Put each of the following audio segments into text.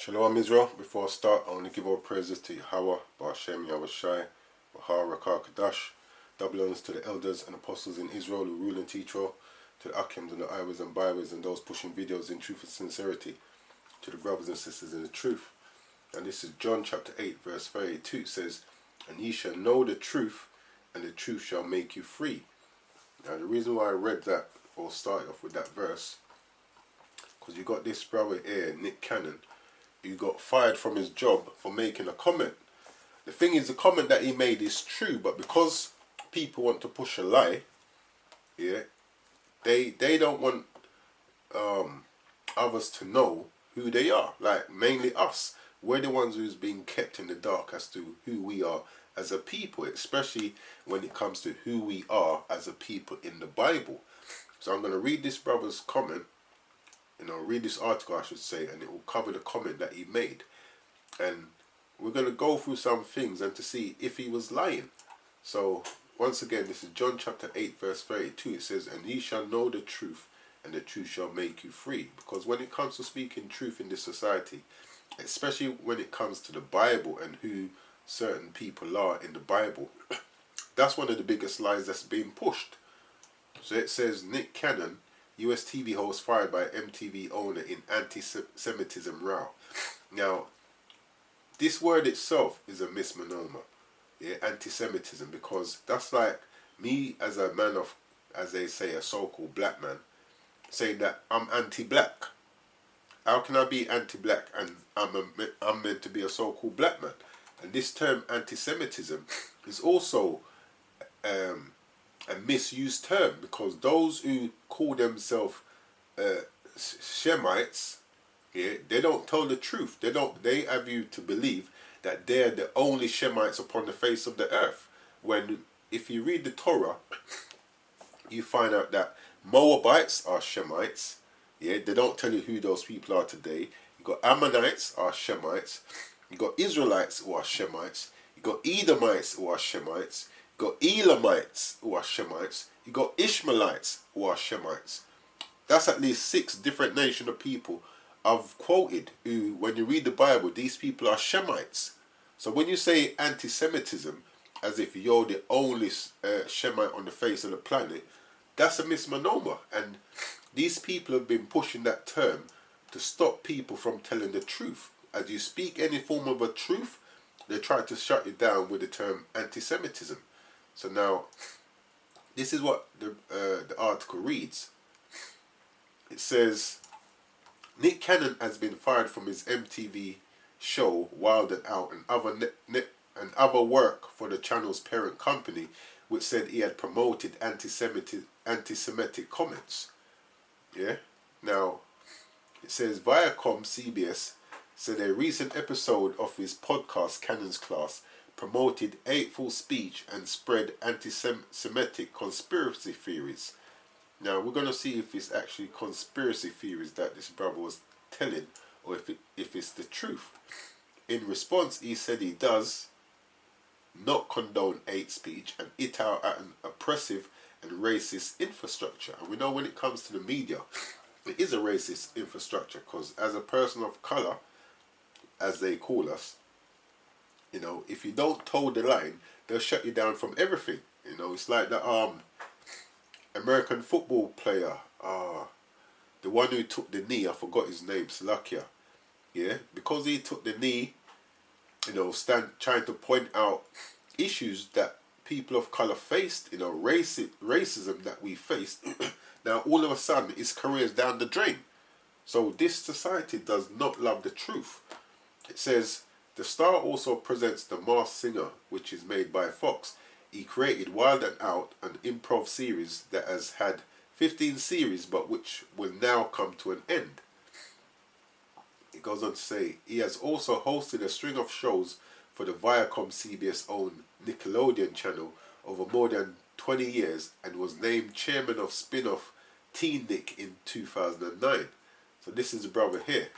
Shalom Israel. Before I start, I want to give all praises to Yahweh, Ba'ashem Yahushai, Bahar Rakar double honors to the elders and apostles in Israel who rule and teach all, to the Akims and the Iwas and Byways and those pushing videos in truth and sincerity, to the brothers and sisters in the truth. And this is John chapter 8 verse 32. It says, "And ye shall know the truth, and the truth shall make you free." Now the reason why I read that, or started off with that verse, because you got this brother here, Nick Cannon, who got fired from his job for making a comment. The thing is, the comment that he made is true, but because people want to push a lie, yeah, they don't want others to know who they are. Like, mainly us. We're the ones who's being kept in the dark as to who we are as a people, especially when it comes to who we are as a people in the Bible. So I'm going to read this brother's comment, read this article I should say, and it will cover the comment that he made. And we're going to go through some things and to see if he was lying. So once again, this is John chapter 8 verse 32. It says, "And ye shall know the truth, and the truth shall make you free." Because when it comes to speaking truth in this society, especially when it comes to the Bible and who certain people are in the Bible, that's one of the biggest lies that's being pushed. So it says, Nick Cannon, US TV host fired by MTV owner in anti-Semitism row. Now, this word itself is a misnomer, yeah, anti-Semitism, because that's like me as a man of, as they say, a so-called black man, saying that I'm anti-black. How can I be anti-black and I'm meant to be a so-called black man? And this term anti-Semitism is also a misused term, because those who call themselves Shemites, yeah, they don't tell the truth. They have you to believe that they're the only Shemites upon the face of the earth. When, if you read the Torah, you find out that Moabites are Shemites. Yeah, they don't tell you who those people are today. You got Ammonites are Shemites. You got Israelites who are Shemites. You got Edomites who are Shemites. You got Elamites who are Shemites. You got Ishmaelites who are Shemites. That's at least 6 different nations of people I've quoted who, when you read the Bible, these people are Shemites. So when you say anti-Semitism, as if you're the only Shemite on the face of the planet, that's a misnomer. And these people have been pushing that term to stop people from telling the truth. As you speak any form of a truth, they try to shut you down with the term anti-Semitism. So now, this is what the article reads. It says, Nick Cannon has been fired from his MTV show Wild and Out and other work for the channel's parent company, which said he had promoted anti-Semitic comments. Yeah. Now, it says Viacom CBS said a recent episode of his podcast Cannon's Class promoted hateful speech and spread anti-Semitic conspiracy theories. Now we're going to see if it's actually conspiracy theories that this brother was telling, or if it's the truth. In response, he said he does not condone hate speech and it out at an oppressive and racist infrastructure. And we know when it comes to the media, it is a racist infrastructure, because as a person of colour, as they call us, if you don't toe the line, they'll shut you down from everything. It's like the American football player, the one who took the knee, I forgot his name, Slakia. Yeah, because he took the knee, trying to point out issues that people of colour faced, racism that we faced. Now all of a sudden his career's down the drain. So this society does not love the truth. It says, the star also presents The Masked Singer, which is made by Fox. He created Wild and Out, an improv series that has had 15 series, but which will now come to an end. It goes on to say, he has also hosted a string of shows for the Viacom CBS-owned Nickelodeon channel over more than 20 years, and was named chairman of spin-off Teen Nick in 2009. So this is the brother here.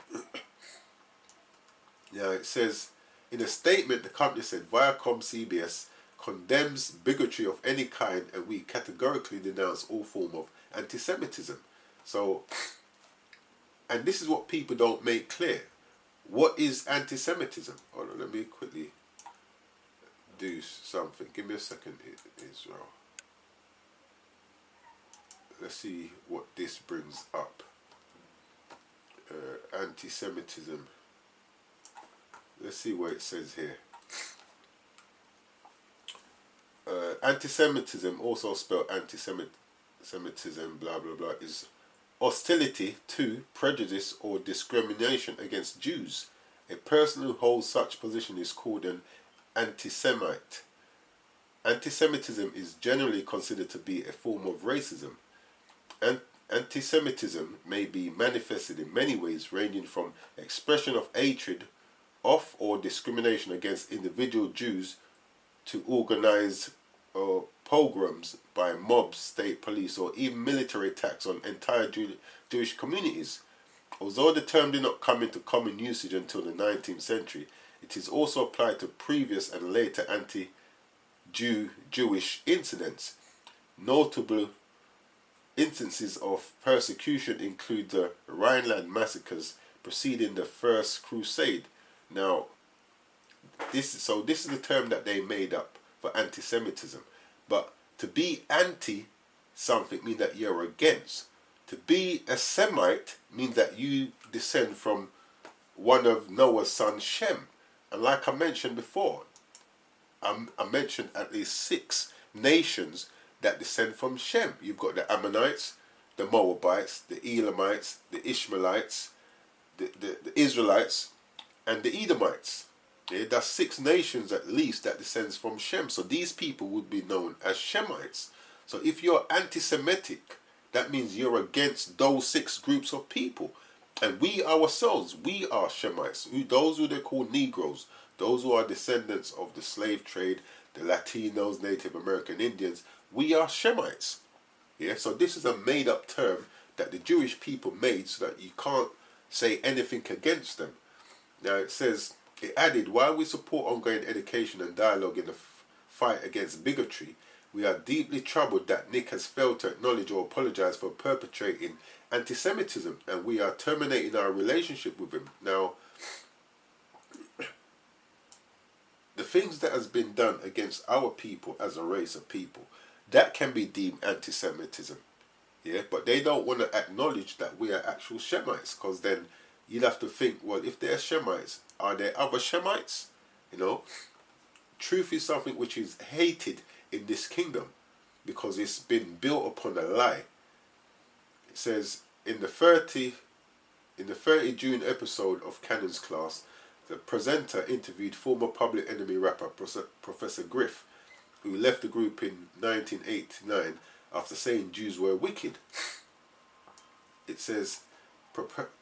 Now it says, in a statement, the company said Viacom CBS condemns bigotry of any kind, and we categorically denounce all form of anti-Semitism. So, and this is what people don't make clear. What is anti-Semitism? Hold on, let me quickly do something. Give me a second, Israel. Let's see what this brings up. Anti-Semitism. Let's see what it says here. Anti-Semitism, also spelled anti-Semitism, blah blah blah, is hostility to, prejudice, or discrimination against Jews. A person who holds such position is called an anti-Semite. Anti-Semitism is generally considered to be a form of racism. Anti-Semitism may be manifested in many ways, ranging from expression of hatred of or discrimination against individual Jews to organized pogroms by mobs, state police, or even military attacks on entire Jewish communities. Although the term did not come into common usage until the 19th century, it is also applied to previous and later anti-Jewish incidents. Notable instances of persecution include the Rhineland massacres preceding the First Crusade. Now, this is the term that they made up for anti-Semitism. But to be anti something means that you're against. To be a Semite means that you descend from one of Noah's sons, Shem. And like I mentioned before, I mentioned at least 6 nations that descend from Shem. You've got the Ammonites, the Moabites, the Elamites, the Ishmaelites, the Israelites, and the Edomites. Yeah, that's 6 nations at least that descends from Shem. So these people would be known as Shemites. So if you're anti-Semitic, that means you're against those 6 groups of people. And we ourselves, we are Shemites. Those who they call Negroes, those who are descendants of the slave trade, the Latinos, Native American Indians, we are Shemites. Yeah, so this is a made-up term that the Jewish people made so that you can't say anything against them. Now it says, it added, while we support ongoing education and dialogue in the fight against bigotry, we are deeply troubled that Nick has failed to acknowledge or apologize for perpetrating anti-Semitism, and we are terminating our relationship with him. Now, the things that has been done against our people as a race of people, that can be deemed anti-Semitism. Yeah, but they don't want to acknowledge that we are actual Shemites, because then you'd have to think, well, if they're Shemites, are there other Shemites? You know, truth is something which is hated in this kingdom because it's been built upon a lie. It says in the 30 June episode of Cannon's Class, the presenter interviewed former Public Enemy rapper Professor Griff, who left the group in 1989 after saying Jews were wicked. It says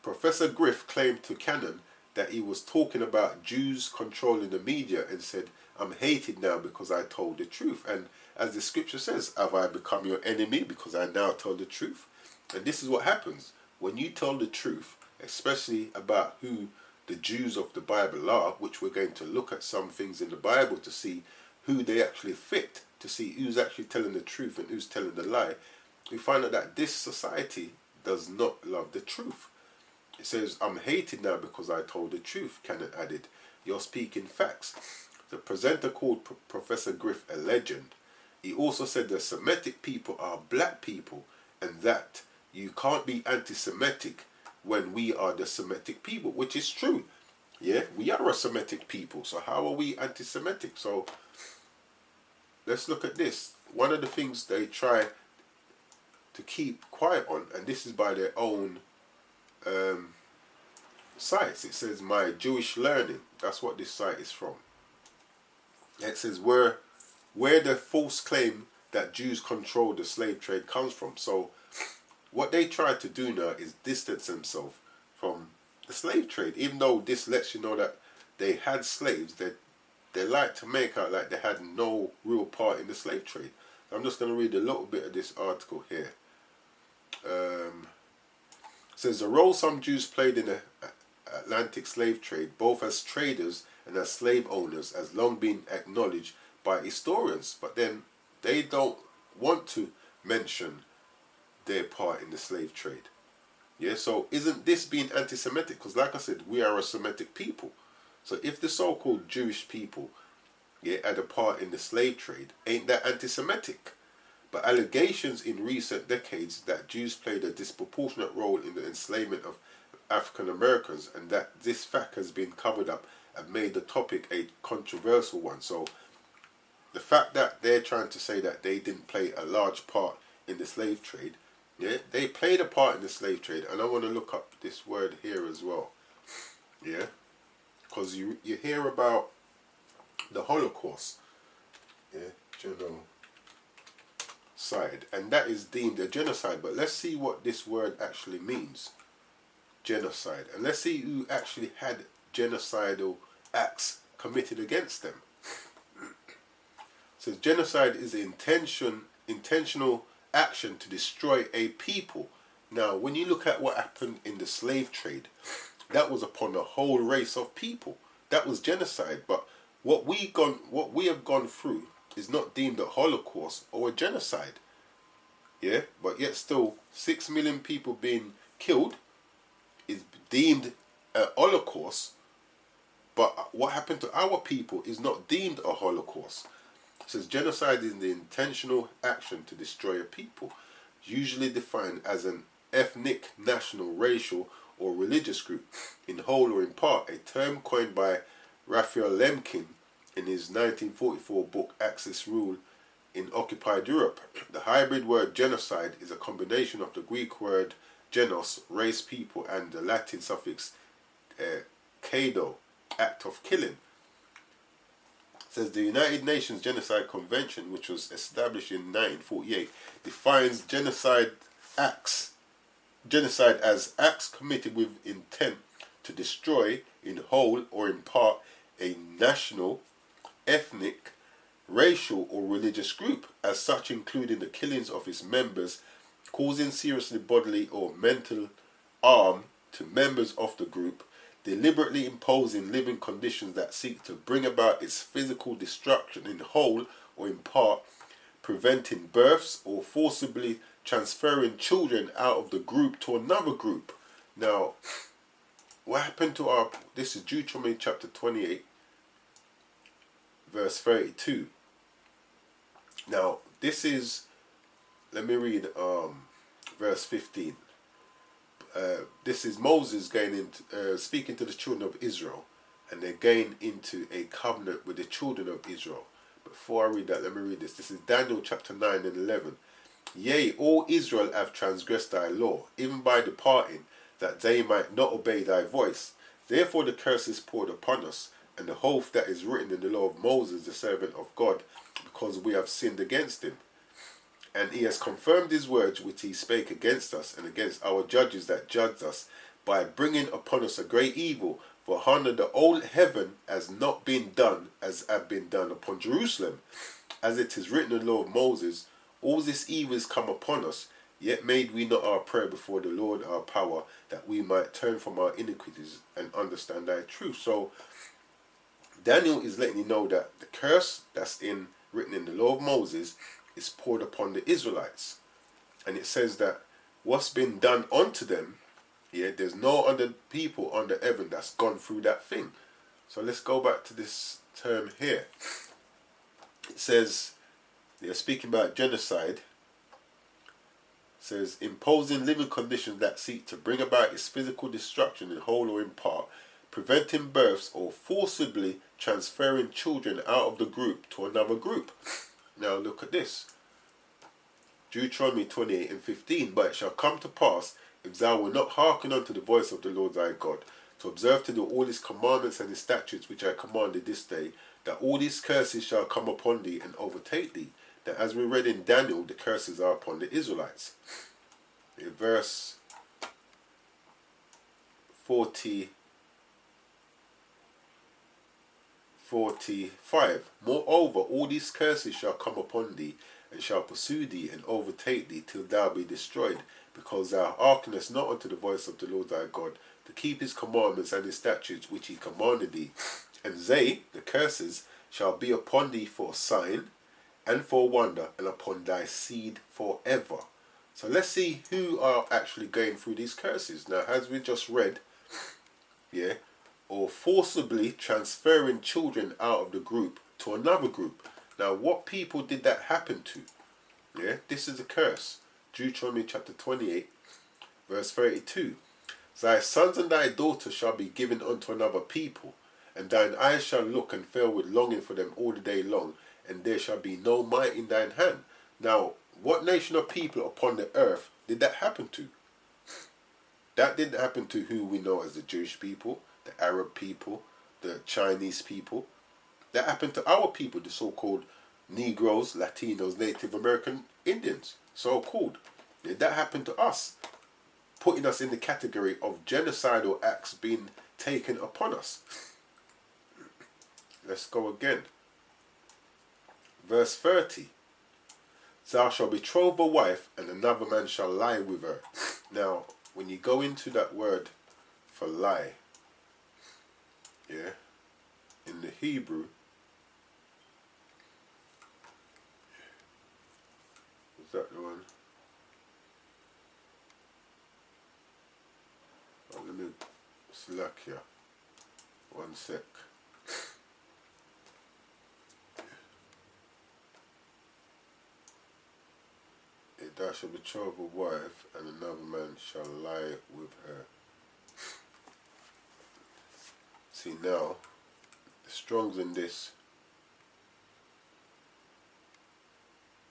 Professor Griff claimed to Cannon that he was talking about Jews controlling the media and said, I'm hated now because I told the truth. And as the scripture says, have I become your enemy because I now tell the truth? And this is what happens when you tell the truth, especially about who the Jews of the Bible are, which we're going to look at some things in the Bible to see who they actually fit, to see who's actually telling the truth and who's telling the lie. We find out that this society does not love the truth. It says, I'm hated now because I told the truth, Cannon added. You're speaking facts. The presenter called Professor Griff a legend. He also said the Semitic people are black people and that you can't be anti-Semitic when we are the Semitic people, which is true. Yeah, we are a Semitic people, so how are we anti-Semitic? So let's look at this. One of the things they try to keep quiet on, and this is by their own sites. It says My Jewish Learning. That's what this site is from. It says where the false claim that Jews control the slave trade comes from. So what they try to do now is distance themselves from the slave trade. Even though this lets you know that they had slaves, they like to make out like they had no real part in the slave trade. I'm just going to read a little bit of this article here. It says the role some Jews played in the Atlantic slave trade, both as traders and as slave owners, has long been acknowledged by historians, but then they don't want to mention their part in the slave trade. Yeah, so isn't this being anti-Semitic? Because like I said, we are a Semitic people. So if the so-called Jewish people, yeah, had a part in the slave trade, ain't that anti-Semitic? But allegations in recent decades that Jews played a disproportionate role in the enslavement of African Americans and that this fact has been covered up have made the topic a controversial one. So the fact that they're trying to say that they didn't play a large part in the slave trade, yeah, they played a part in the slave trade. And I want to look up this word here as well, yeah, because you hear about the Holocaust, yeah, genocide, and that is deemed a genocide. But let's see what this word actually means, genocide, and let's see who actually had genocidal acts committed against them. It says genocide is the intentional action to destroy a people. Now, when you look at what happened in the slave trade, that was upon a whole race of people. That was genocide. But what we have gone through is not deemed a Holocaust or a genocide. Yeah, but yet still 6 million people being killed is deemed a Holocaust. But what happened to our people is not deemed a Holocaust. It says genocide is the intentional action to destroy a people, usually defined as an ethnic, national, racial, or religious group, in whole or in part, a term coined by Raphael Lemkin in his 1944 book Axis Rule in Occupied Europe. The hybrid word genocide is a combination of the Greek word genos, race, people, and the Latin suffix "cado," act of killing. It says the United Nations Genocide Convention, which was established in 1948, defines genocide as acts committed with intent to destroy, in whole or in part, a national, ethnic, racial, or religious group, as such including the killings of its members, causing seriously bodily or mental harm to members of the group, deliberately imposing living conditions that seek to bring about its physical destruction in whole or in part, preventing births or forcibly transferring children out of the group to another group. Now, what happened to our... This is Deuteronomy chapter 28, verse 32. Now, this is... Let me read verse 15. This is Moses going into speaking to the children of Israel, and they're going into a covenant with the children of Israel. Before I read that, let me read this. This is Daniel chapter 9 and 11. Yea, all Israel have transgressed thy law, even by departing, that they might not obey thy voice. Therefore the curse is poured upon us, and the oath that is written in the law of Moses, the servant of God, because we have sinned against him. And he has confirmed his words which he spake against us and against our judges that judged us, by bringing upon us a great evil. For under the old heaven has not been done as had been done upon Jerusalem. As it is written in the law of Moses, all this evil is come upon us, yet made we not our prayer before the Lord our power, that we might turn from our iniquities and understand thy truth. So Daniel is letting you know that the curse that's written in the law of Moses is poured upon the Israelites. And it says that what's been done unto them, yeah, there's no other people under heaven that's gone through that thing. So let's go back to this term here. It says, they're speaking about genocide. It says, imposing living conditions that seek to bring about its physical destruction in whole or in part, preventing births or forcibly transferring children out of the group to another group. Now look at this. Deuteronomy 28 and 15. But it shall come to pass, if thou wilt not hearken unto the voice of the Lord thy God, to observe to do all his commandments and his statutes which I commanded this day, that all these curses shall come upon thee and overtake thee. That as we read in Daniel, the curses are upon the Israelites. In verse 45. Moreover, all these curses shall come upon thee, and shall pursue thee, and overtake thee, till thou be destroyed, because thou hearkenest not unto the voice of the Lord thy God, to keep his commandments and his statutes which he commanded thee. And they, the curses, shall be upon thee for a sign, and for a wonder, and upon thy seed forever. So let's see who are actually going through these curses. Now, as we just read, yeah, or forcibly transferring children out of the group to another group. Now, what people did that happen to? Yeah, this is a curse. Deuteronomy chapter 28, verse 32. Thy sons and thy daughters shall be given unto another people, and thine eyes shall look and fail with longing for them all the day long, and there shall be no might in thine hand. Now, what nation of people upon the earth did that happen to? That didn't happen to who we know as the Jewish people, the Arab people, the Chinese people. That happened to our people, the so-called Negroes, Latinos, Native American Indians, so-called. That happened to us, putting us in the category of genocidal acts being taken upon us. Let's go again. Verse 30. Thou shalt betroth a wife, and another man shall lie with her. Now, when you go into that word for lie, yeah, in the Hebrew, is that the one? Oh, let me slack here. 1 sec. Thou shalt betroth a wife, and another man shall lie with her. See now, the Strong's in this,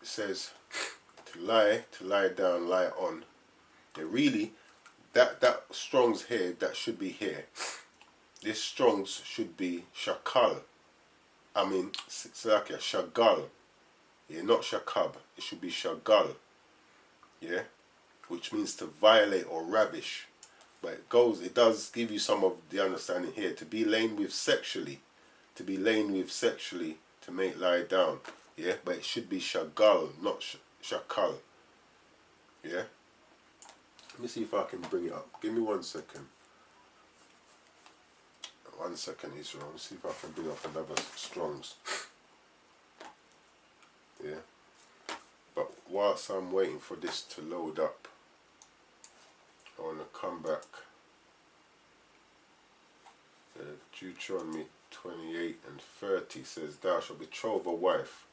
it says to lie down, lie on. And really, that Strong's here, that should be here. This Strong's should be shakal. I mean, Salakia, shagal. Yeah, not shakab. It should be shagal. Yeah, which means to violate or ravish. But it does give you some of the understanding here. To be lain with sexually. To be lain with sexually, to make lie down. Yeah, but it should be shagal, not shakal. Yeah. Let me see if I can bring it up. Give me 1 second. 1 second, Israel. Let me see if I can bring up another Strong's. Yeah. But whilst I'm waiting for this to load up, I want to come back. Deuteronomy 28 and 30 says, Thou shalt betroth a wife.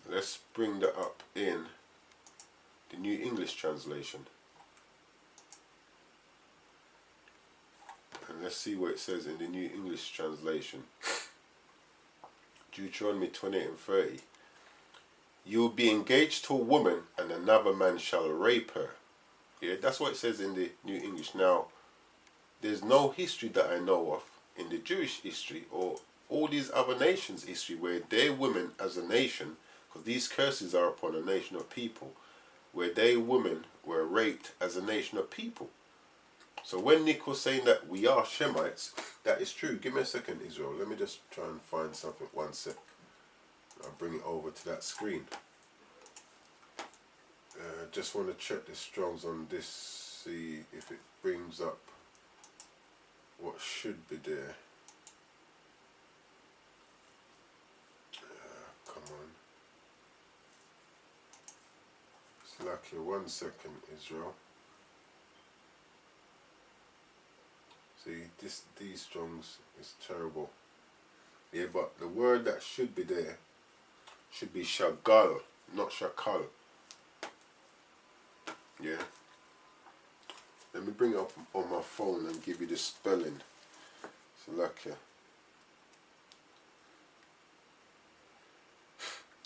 Let's bring that up in the New English translation. And let's see what it says in the New English translation. Deuteronomy 28 and 30. You will be engaged to a woman, and another man shall rape her. Yeah, that's what it says in the New English. Now, there's no history that I know of in the Jewish history or all these other nations' history where their women as a nation, because these curses are upon a nation of people, where their women were raped as a nation of people. So when Nick was saying that we are Shemites, that is true. Give me a second, Israel. Let me just try and find something. 1 sec. I'll bring it over to that screen. Just want to check the Strong's on this, see if it brings up what should be there. Come on. Slack here 1 second, Israel. See, these Strong's is terrible. Yeah, but the word that should be there should be shagal, not shakal. Yeah. Let me bring it up on my phone and give you the spelling. Salakia.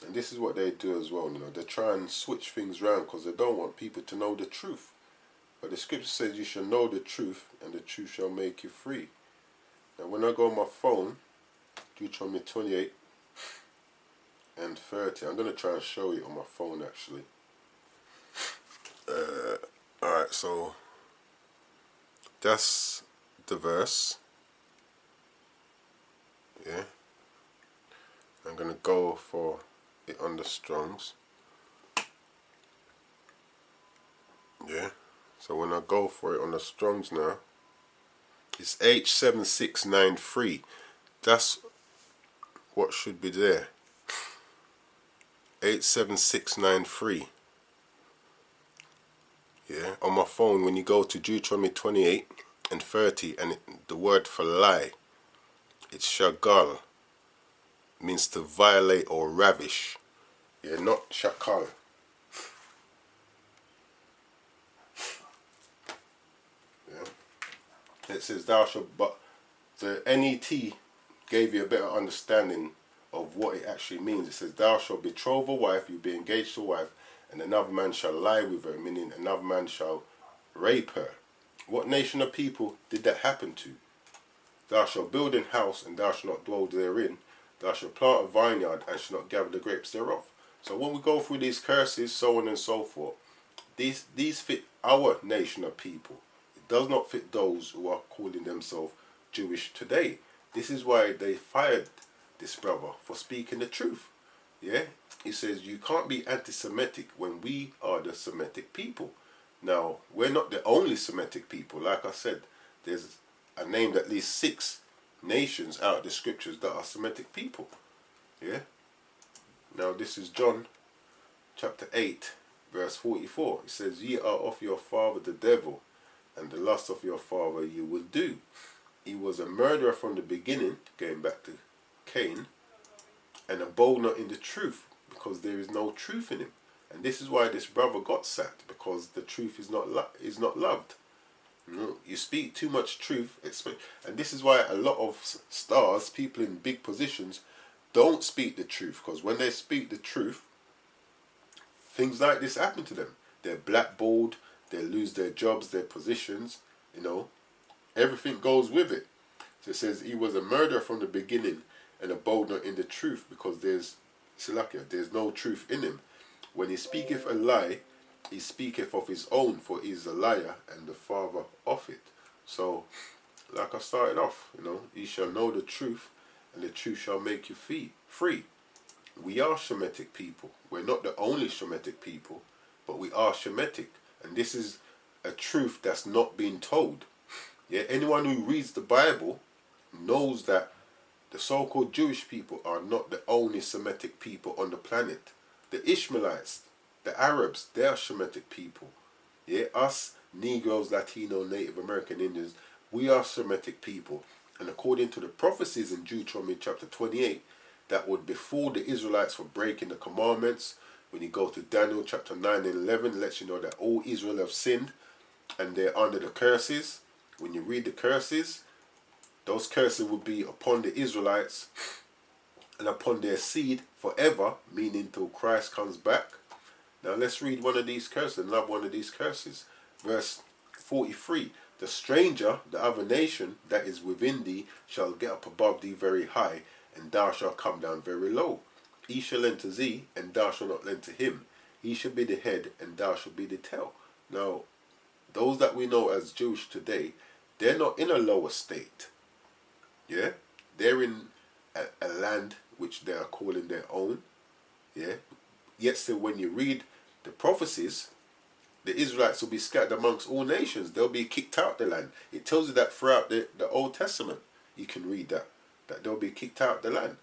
And this is what they do as well, you know. They try and switch things around because they don't want people to know the truth. But the scripture says you shall know the truth, and the truth shall make you free. Now when I go on my phone, Deuteronomy 28 and 30, I'm going to try and show you on my phone actually. Alright, so that's the verse. Yeah. I'm going to go for it on the Strong's. Yeah. So when I go for it on the Strong's now, it's H7693. That's what should be there. 87693. Yeah, on my phone, when you go to Deuteronomy 28 and 30, and the word for lie, it's shagal, means to violate or ravish. Yeah, not shakal. Yeah. It says thou shalt, but the NET gave you a better understanding of what it actually means. It says thou shalt betroth a wife, you be engaged to a wife, and another man shall lie with her, meaning another man shall rape her. What nation of people did that happen to? Thou shalt build an house, and thou shalt not dwell therein. Thou shalt plant a vineyard, and shalt not gather the grapes thereof. So when we go through these curses, so on and so forth, these fit our nation of people. It does not fit those who are calling themselves Jewish today. This is why they fired this brother for speaking the truth. Yeah? He says you can't be anti-Semitic when we are the Semitic people. Now, we're not the only Semitic people. Like I said, there's I named at least 6 nations out of the scriptures that are Semitic people. Yeah? Now this is John chapter 8 verse 44. It says, ye are of your father the devil, and the lust of your father you will do. He was a murderer from the beginning, going back to Cain, and abode not in the truth, because there is no truth in him. And this is why this brother got sacked, because the truth is not loved. You speak too much truth, and this is why a lot of stars, people in big positions, don't speak the truth, because when they speak the truth, things like this happen to them. They're blackballed, they lose their jobs, their positions, everything goes with it. So it says he was a murderer from the beginning and abode not in the truth, because there's no truth in him. When he speaketh a lie, he speaketh of his own, for he is a liar and the father of it. So, like I started off, ye shall know the truth, and the truth shall make you free. We are Shemitic people. We're not the only Shemitic people, but we are Shemitic. And this is a truth that's not been told. Yeah, anyone who reads the Bible knows that the so-called Jewish people are not the only Semitic people on the planet. The Ishmaelites, the Arabs, they are Shemitic people. Yeah, us, Negroes, Latino, Native American Indians, we are Semitic people. And according to the prophecies in Deuteronomy chapter 28, that would befall the Israelites for breaking the commandments. When you go to Daniel chapter 9 and 11, it lets you know that all Israel have sinned and they're under the curses. When you read the curses, those curses would be upon the Israelites and upon their seed forever, meaning till Christ comes back. Now let's read one of these curses, another one of these curses. Verse 43, the stranger, the other nation that is within thee, shall get up above thee very high, and thou shalt come down very low. He shall lend to thee, and thou shalt not lend to him. He shall be the head, and thou shalt be the tail. Now, those that we know as Jewish today, they're not in a lower state. Yeah? They're in a land which they are calling their own. Yeah? Yet still, when you read the prophecies, the Israelites will be scattered amongst all nations. They'll be kicked out the land. It tells you that throughout the Old Testament. You can read that they'll be kicked out the land.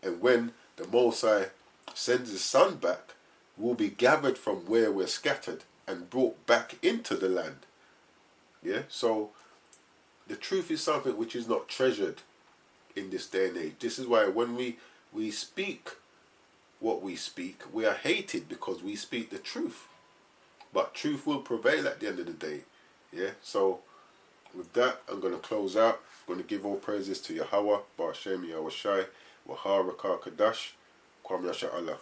And when the Mosai sends his son back, we'll be gathered from where we're scattered and brought back into the land. Yeah? So, the truth is something which is not treasured in this day and age. This is why when we speak what we speak, we are hated because we speak the truth. But truth will prevail at the end of the day. Yeah? So, with that, I'm going to close out. I'm going to give all praises to Yahweh, Ba'ashem Yahushai, Wahar Rakar Kadash, Kwam Yasha Allah.